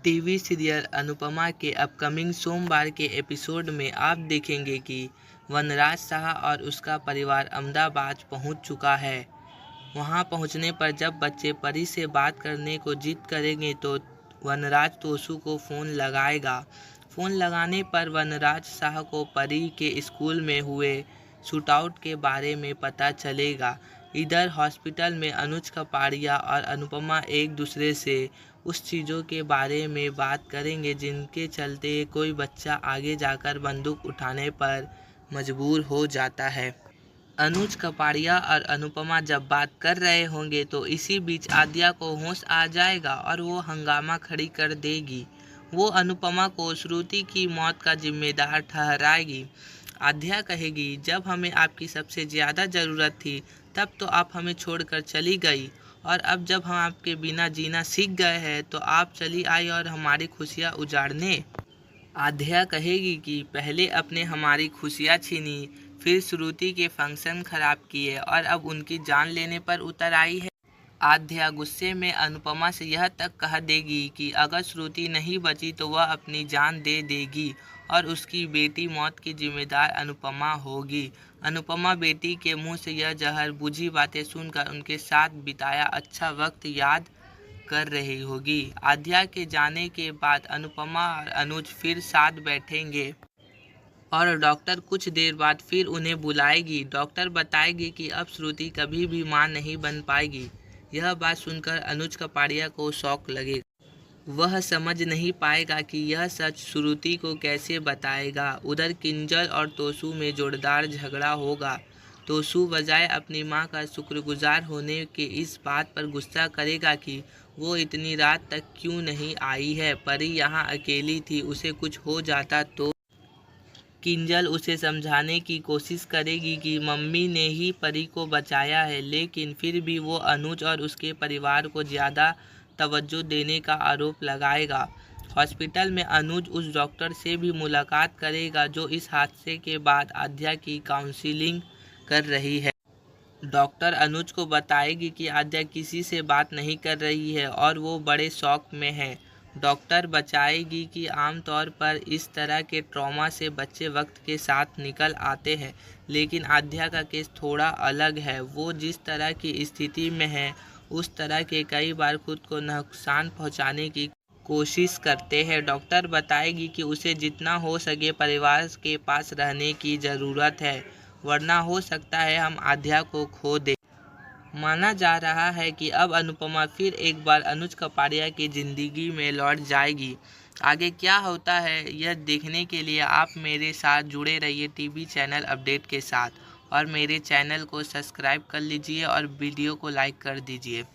TV serial Anupama के upcoming सोमवार के एपिसोड में आप देखेंगे कि वनराज शाह और उसका परिवार अहमदाबाद पहुंच चुका है। वहां पहुंचने पर जब बच्चे परी से बात करने को जिद करेंगे तो वनराज तोसू को फ़ोन लगाएगा। फ़ोन लगाने पर वनराज शाह को परी के स्कूल में हुए शूटआउट के बारे में पता चलेगा। इधर हॉस्पिटल में अनुज कपाड़िया और अनुपमा एक दूसरे से उस चीज़ों के बारे में बात करेंगे जिनके चलते कोई बच्चा आगे जाकर बंदूक उठाने पर मजबूर हो जाता है। अनुज कपाड़िया और अनुपमा जब बात कर रहे होंगे तो इसी बीच आद्या को होश आ जाएगा और वो हंगामा खड़ी कर देगी। वो अनुपमा को श्रुति की मौत का जिम्मेदार ठहराएगी। आद्या कहेगी, जब हमें आपकी सबसे ज़्यादा ज़रूरत थी तब तो आप हमें छोड़कर चली गई, और अब जब हम आपके बिना जीना सीख गए हैं तो आप चली आई और हमारी खुशियाँ उजाड़ने। आद्या कहेगी कि पहले आपने हमारी खुशियाँ छीनी, फिर श्रुति के फंक्शन खराब किए और अब उनकी जान लेने पर उतर आई है। आद्या गुस्से में अनुपमा से यह तक कह देगी कि अगर श्रुति नहीं बची तो वह अपनी जान दे देगी और उसकी बेटी मौत की जिम्मेदार अनुपमा होगी। अनुपमा बेटी के मुंह से यह जहर बुझी बातें सुनकर उनके साथ बिताया अच्छा वक्त याद कर रही होगी। आद्या के जाने के बाद अनुपमा और अनुज फिर साथ बैठेंगे और डॉक्टर कुछ देर बाद फिर उन्हें बुलाएगी। डॉक्टर बताएगी कि अब श्रुति कभी भी मां नहीं बन पाएगी। यह बात सुनकर अनुज कपाड़िया को शौक लगेगा। वह समझ नहीं पाएगा कि यह सच श्रुति को कैसे बताएगा। उधर किंजल और तोसू में जोरदार झगड़ा होगा। तोसू बजाय अपनी मां का शुक्रगुजार होने के इस बात पर गुस्सा करेगा कि वो इतनी रात तक क्यों नहीं आई है। परी यहाँ अकेली थी, उसे कुछ हो जाता तो। किंजल उसे समझाने की कोशिश करेगी कि मम्मी ने ही परी को बचाया है, लेकिन फिर भी वो अनुज और उसके परिवार को ज़्यादा तवज्जो देने का आरोप लगाएगा। हॉस्पिटल में अनुज उस डॉक्टर से भी मुलाकात करेगा जो इस हादसे के बाद आद्या की काउंसलिंग कर रही है। डॉक्टर अनुज को बताएगी कि आद्या किसी से बात नहीं कर रही है और वो बड़े शौक में है। डॉक्टर बचाएगी कि आमतौर पर इस तरह के ट्रॉमा से बच्चे वक्त के साथ निकल आते हैं, लेकिन आद्या का केस थोड़ा अलग है। वो जिस तरह की स्थिति में है उस तरह के कई बार खुद को नुकसान पहुंचाने की कोशिश करते हैं। डॉक्टर बताएगी कि उसे जितना हो सके परिवार के पास रहने की ज़रूरत है, वरना हो सकता है हम आद्या को खो दें। माना जा रहा है कि अब अनुपमा फिर एक बार अनुज कपाड़िया की ज़िंदगी में लौट जाएगी। आगे क्या होता है यह देखने के लिए आप मेरे साथ जुड़े रहिए टीवी चैनल अपडेट के साथ, और मेरे चैनल को सब्सक्राइब कर लीजिए और वीडियो को लाइक कर दीजिए।